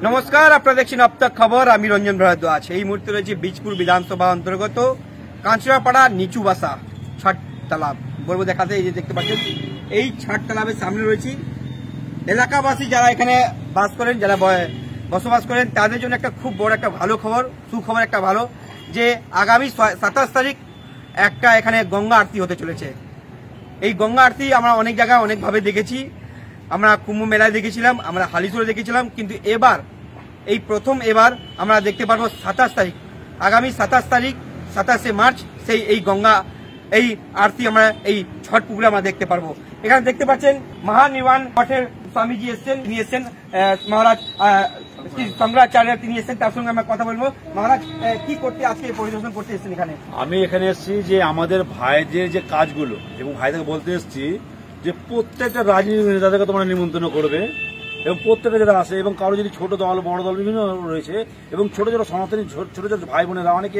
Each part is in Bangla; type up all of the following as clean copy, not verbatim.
নমস্কার, আপনারা দেখছেন আপ তক খবর। আমি রঞ্জন ভরদ্বাজ। এই মুহূর্তে রয়েছে বীজপুর বিধানসভা অন্তর্গত কাঁচরাপাড়া নিচু বাসা ছাট তালাব বলবো দেখাতে। এই যে দেখতে পাচ্ছেন, এই ছাট তালাবের সামনে রয়েছি। এলাকাবাসী যারা এখানে বাস করেন, যারা বসবাস করেন, তাদের জন্য একটা খুব বড় একটা ভালো খবর, সুখবর একটা ভালো, যে আগামী 27 তারিখ একটা এখানে গঙ্গা আরতি হতে চলেছে। এই গঙ্গা আরতি আমরা অনেক জায়গায় অনেকভাবে দেখেছি। আমরা কুম্ভ মেলায় দেখেছিলাম, আমরা হালিশহরে দেখেছিলাম, কিন্তু এবার এই প্রথম এবার আমরা দেখতে পারবো 27 তারিখ, আগামী 27 তারিখ 27শে মার্চ সেই এই গঙ্গা এই আরতি আমরা এই ছট পুকুরে আমরা দেখতে পারবো। এখানে দেখতে পাচ্ছেন মহানির্বাণ মঠের স্বামীজি এসছেন, তিনি এসছেন মহারাজ শঙ্করাচার্য, তিনি এসছেন, তার সঙ্গে আমরা কথা বলবো। মহারাজ, কি করতে আজকে পরিদর্শন করতে এসছেন এখানে? আমি এখানে এসেছি যে আমাদের ভাইদের যে কাজগুলো, এবং ভাইদেরকে বলতে এসেছি যে প্রত্যেকটা রাজনীতিক নেতাদেরকে তোমরা নিমন্ত্রণ করবে, এবং প্রত্যেকটা যারা আসে, এবং কারো যদি ছোট দল বড় দল বিভিন্ন রয়েছে, এবং ছোট ছোট সনাতনী ছোট ছোট ভাই বোনেরা অনেক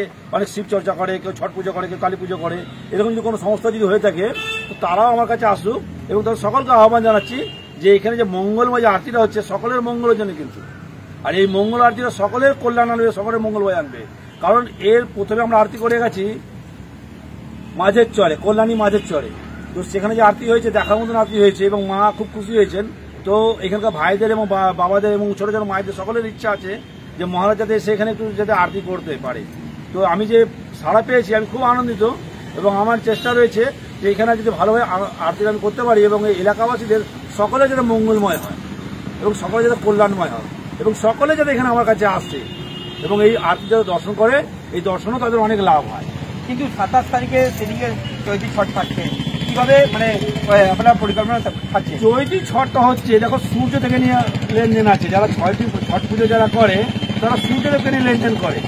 শিব চর্চা করে, কেউ ছট পুজো করে, কেউ কালী পুজো করে, এরকম যদি কোনো সংস্থা যদি হয়ে থাকে তো তারাও আমার কাছে আসুক। এবং তাদের সকলকে আহ্বান জানাচ্ছি যে এখানে যে মঙ্গলময় যে আরতিটা হচ্ছে সকলের মঙ্গলের জন্য কিন্তু, আর এই মঙ্গল আরতিটা সকলের কল্যাণ আনবে, সকলের মঙ্গলময় আনবে। কারণ এর প্রথমে আমরা আরতি করে গেছি মাঝের চরে, কল্যাণী মাঝের চরে, তো সেখানে যে আরতি হয়েছে দেখার মতন আরতি হয়েছে, এবং মা খুব খুশি হয়েছেন। তো এখানকার ভাইদের এবং বাবাদের এবং ছোট ছোট মায়েদের সকলের ইচ্ছা আছে যে মহারাজ যাতে সেখানে একটু যাতে আরতি করতে পারে। তো আমি যে সাড়া পেয়েছি আমি খুব আনন্দিত, এবং আমার চেষ্টা রয়েছে যে এখানে যদি ভালোভাবে আরতি আমি করতে পারি, এবং এই এলাকাবাসীদের সকলে যাতে মঙ্গলময় হয়, এবং সকলে যাতে কল্যাণময় হয়, এবং সকলে যাতে এখানে আমার কাছে আসে এবং এই আরতি যাতে দর্শন করে, এই দর্শনও তাদের অনেক লাভ হয়। কিন্তু 27 তারিখে সেদিকে চৈতি ছট থাকছে, কিভাবে মানে আপনার পরিকল্পনা থাকছে? চৈতি ছটটা হচ্ছে, দেখো সূর্য থেকে নিয়ে লেনদেন আছে, যারা ছট পুজো যারা করে তারা সূর্য থেকে নিয়ে লেনদেন করে।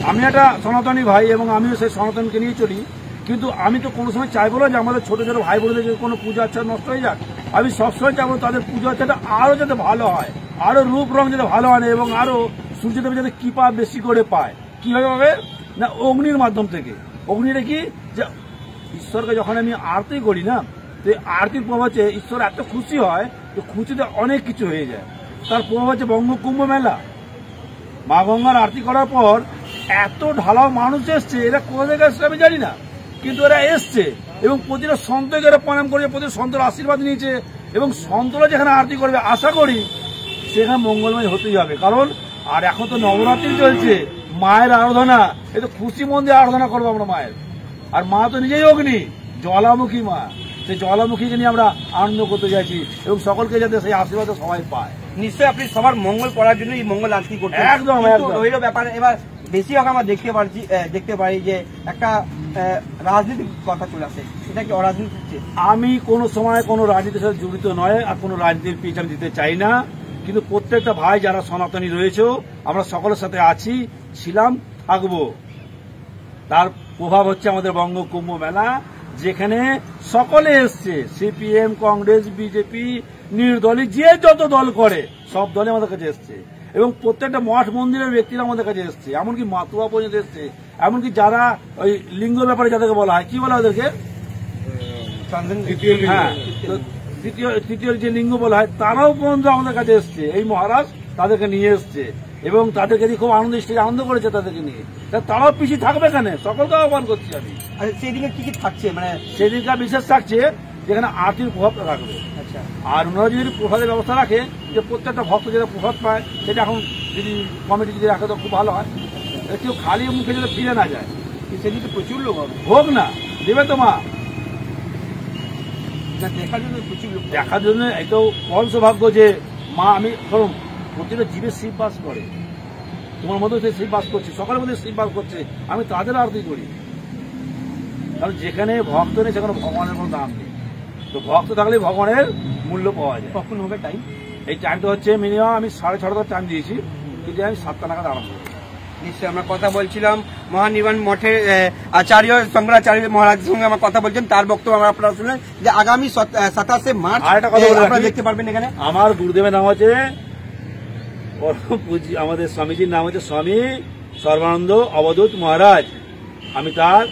আমি একটা সনাতনী ভাই, এবং আমিও সেই সনাতনকে নিয়ে চলি, কিন্তু আমি তো কোনো সময় চাইবো না যে আমাদের ছোট ছোট ভাই বোনদের কোনো পুজো আচ্ছা নষ্ট হয়ে যাক। আমি সবসময় চাইবো তাদের পুজো আচ্ছাটা আরো যাতে ভালো হয়, আরো রূপ রং যাতে ভালো হয়, এবং আরো সূর্যদেব যাতে কৃপা বেশি করে পায়। কিভাবে পাবে না, অগ্নির মাধ্যম থেকে। অগ্নিটা কি, যে ঈশ্বরকে যখন আমি আরতি করি না, তো এই আরতির প্রভাবে ঈশ্বর এত খুশি হয়, তো খুশিতে অনেক কিছু হয়ে যায়। তার প্রভাব হচ্ছে কুম্ভ মেলা। মা গঙ্গার আরতি করার পর এত ঢালাও মানুষ এসছে, এরা কোথা থেকে এসছে আমি জানি না, কিন্তু এরা এসছে, এবং প্রতিটা সন্তকে এরা প্রণাম করেছে, প্রতিটা সন্তের আশীর্বাদ নিয়েছে, এবং সন্তরা যেখানে আরতি করবে আশা করি সেখানে মঙ্গলময় হতেই হবে। কারণ আর এখন তো নবরাত্রি চলছে, মায়ের আরাধনা, এ তো খুশি মন দিয়ে আরাধনা করবো আমরা মায়ের। আর মা তো নিজেই অগ্নি, জ্বালামুখী মা, সেই জ্বালামুখীকে নিয়ে আমরা আনন্দ করতে চাইছি, এবং সকলকে যাতে সেই আশীর্বাদ সবাই পায়। নিশ্চয়ই আপনি সবার মঙ্গল করার জন্য এই মঙ্গল আরতি করছেন। একদম রইল ব্যাপার। এবার বেশিরভাগ আমরা দেখতে পারি যে একটা রাজনীতির কথা চলে আসে, এটা কি অরাজনীতি হচ্ছে? আমি কোনো সময় কোনো রাজনীতির সাথে জড়িত নয়, আর কোনো রাজনীতির পিছ আমি দিতে চাই না, কিন্তু প্রত্যেকটা ভাই যারা সনাতনী রয়েছে আমরা সকলের সাথে আছি, ছিলাম, থাকবো। তার প্রভাব হচ্ছে আমাদের বঙ্গ কুম্ভ মেলা, যেখানে সকলে এসছে, সিপিএম, কংগ্রেস, বিজেপি, নির্দলীয় যে যত দল করে সব দলে আমাদের কাছে এসছে, এবং প্রত্যেকটা মঠ মন্দিরের ব্যক্তিরা আমাদের কাছে এসছে, এমনকি মাতুয়া পর্যন্ত এসছে, এমনকি যারা ওই লিঙ্গ ব্যাপারে যাদেরকে বলা হয়, কি বলা হয় ওদেরকে, হ্যাঁ, তৃতীয় যে লিঙ্গ বলা হয়, তারাও পর্যন্ত আমাদের কাছে এসছে। এই মহারাজ তাদেরকে নিয়ে এসছে, এবং তাদেরকে দিয়ে খুব আনন্দ করেছে তাদেরকে নিয়ে। তারাও পিছিয়ে থাকবে কেন, সকলকে আহ্বান করছি আমি। সেদিকে কি কি থাকছে, মানে সেদিনকার বিশেষ থাকছে যেখানে আরতির প্রভাবটা থাকবে। আচ্ছা, আর ওনারা যদি প্রসাদের ব্যবস্থা রাখে, যে প্রত্যেকটা ভক্ত যেটা প্রসাদ পায়, সেটা এখন যদি কমিটি যদি রাখে তো খুব ভালো হয়, কেউ খালি মুখে যাতে ফিরে না যায়। সেদিকে প্রচুর লোক হবে, হোক না, দেবে তো মা, দেখার জন্য প্রচুর লোক, দেখার জন্য এটাও পরম সৌভাগ্য যে মা, আমি ধরুন প্রতিটা জীবের শিব বাস করে, তোমার মধ্যে সে শিব বাস করছে, সকালের মধ্যে শিব বাস করছে, আমি তাদের আরতি করি। কারণ যেখানে ভক্ত নেই সেখানে ভগবানের কোনো দাম নেই, তো ভক্ত থাকলে ভগবানের মূল্য পাওয়া যায়। কখন হবে টাইম? এই টাইমটা হচ্ছে মিনিমাম আমি 6:30 টাইম দিয়েছি, কিন্তু আমি 7টা নাগাদ আরম্ভ করি। নিশ্চয়ই আমরা কথা বলছিলাম মহানির্বাণ মঠের আচার্য শঙ্করাচার্য মহারাজের সঙ্গে আমরা কথা বলছেন, তার বক্তব্য আমরা আপনারা শুনলেন যে আগামী 27শে মার্চ আপনারা দেখতে পারবেন এখানে। আমার গুরুদেবের নাম হচ্ছে আমাদের স্বামীজির নাম হচ্ছে স্বামী সর্বানন্দ অবধূত মহারাজ। আমি তার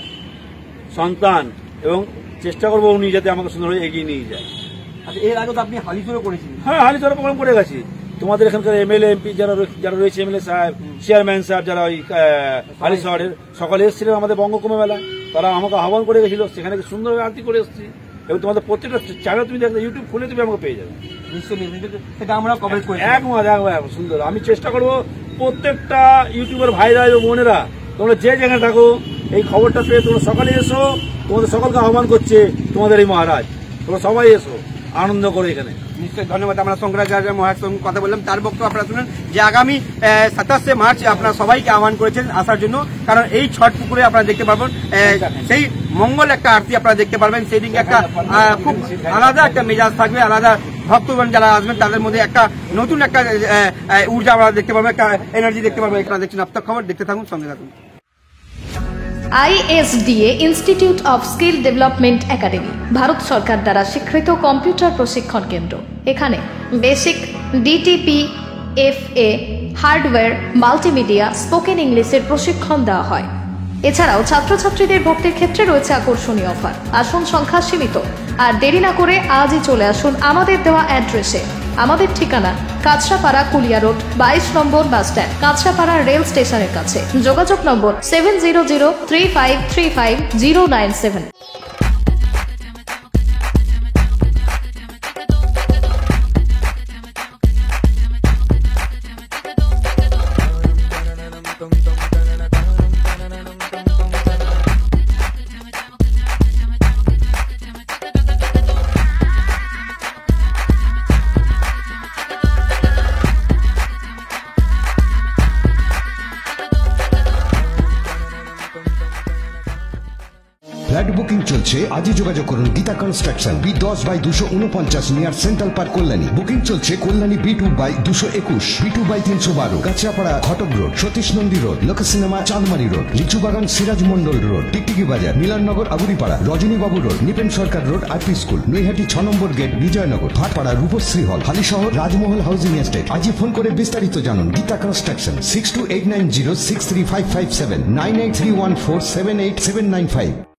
সন্তান, এবং চেষ্টা করবো উনি যাতে আমাকে সুন্দরভাবে এগিয়ে নিয়ে যায়। আচ্ছা, এর আগে তো আপনি হালিশহরে করেছিলেন? হ্যাঁ, হালিশহরে প্রোগ্রাম করে গেছি, তোমাদের এখানকার এমএলএ এমপি যারা রয়েছে, এমএলএ সাহেব, চেয়ারম্যান সাহেব, যারা ওই হালি শহরের সকলে এসেছিলেন আমাদের বঙ্গকুম্ভ মেলায়। তারা আমাকে আহ্বান করে গেছিল, সেখানে সুন্দরভাবে আরতি করে এসেছি। এবং তোমাদের প্রত্যেকটা চ্যানেল তুমি দেখো, ইউটিউব খুলে তুমি আমাকে পেয়ে যাবে। নিশ্চয়ই সেটা আমরা কভারেজ করি। একমত সুন্দর। আমি চেষ্টা করবো প্রত্যেকটা ইউটিউবার ভাইরা ও বোনেরা, তোমরা যে জায়গায় থাকো, এই খবরটা পেয়ে তোমরা সকালে এসো। তোমাদের সকলকে আহ্বান করছে তোমাদের এই মহারাজ, তোমরা সবাই এসো, আনন্দ করো এখানে। নিশ্চয়ই ধন্যবাদ। আমরা শঙ্করাচার্য মহারাজ সঙ্গে কথা বললাম, তার বক্তব্য আপনারা শুনেন যে আগামী 27শে মার্চ আপনারা সবাইকে আহ্বান করেছেন আসার জন্য। কারণ এই ছট পুকুরে আপনারা দেখতে পারবেন সেই মঙ্গল একটা আরতি আপনারা দেখতে পারবেন। সেই দিকে একটা খুব আলাদা একটা মেজাজ থাকবে, আলাদা ভক্তগণ যারা আসবেন তাদের মধ্যে একটা নতুন একটা ঊর্জা আমরা দেখতে পারবো, একটা এনার্জি দেখতে পারবো। এখানে দেখছেন আপনার খবর, দেখতে থাকুন, সঙ্গে থাকুন। ISDA institute of skill development academy Bharat সরকার দ্বারা স্বীকৃত কম্পিউটার প্রশিক্ষণ কেন্দ্র। এখানে basic, DTP, FA, hardware, multimedia, spoken ইংলিশের প্রশিক্ষণ দেওয়া হয়। এছাড়াও ছাত্রছাত্রীদের ভর্তির ক্ষেত্রে রয়েছে আকর্ষণীয় অফার। আসন সংখ্যা সীমিত, আর দেরি না করে আজই চলে আসুন আমাদের দেওয়া অ্যাড্রেসে। আমাদের ঠিকানা কাঁচরাপাড়া, কুলিয়া রোড, 22 নম্বর বাস স্ট্যান্ড, কাঁচরাপাড়া রেল স্টেশনের কাছে। যোগাযোগ নম্বর 7003535097। ফ্ল্যাট বুকিং চলছে, আজই যোগাযোগ করুন Gita construction, B10/249 near central park, Kalyani. Booking চলছে কল্যাণী B2/221, B2/312, কাঁচরাপাড়া ঘটক রোড, সতীশ নন্দী রোড, লোক সিনেমা চাঁদমারি রোড, লিচুবাগান সিরাজ মন্ডল রোড, টিকটিকি বাজার, মিলননগর আগুরিপাড়া, রজনীবাবু রোড, নিপেন সরকার রোড, RP স্কুল, নৈহাটি 6 নম্বর গেট, বিজয়নগর, ভাটপাড়া রূপশ্রী হল, হালিশহর রাজমহল হাউজিং এস্টেট। আজই ফোন করে বিস্তারিত জানুন। গীতা কনস্ট্রাকশন 6289063557, 9831478795।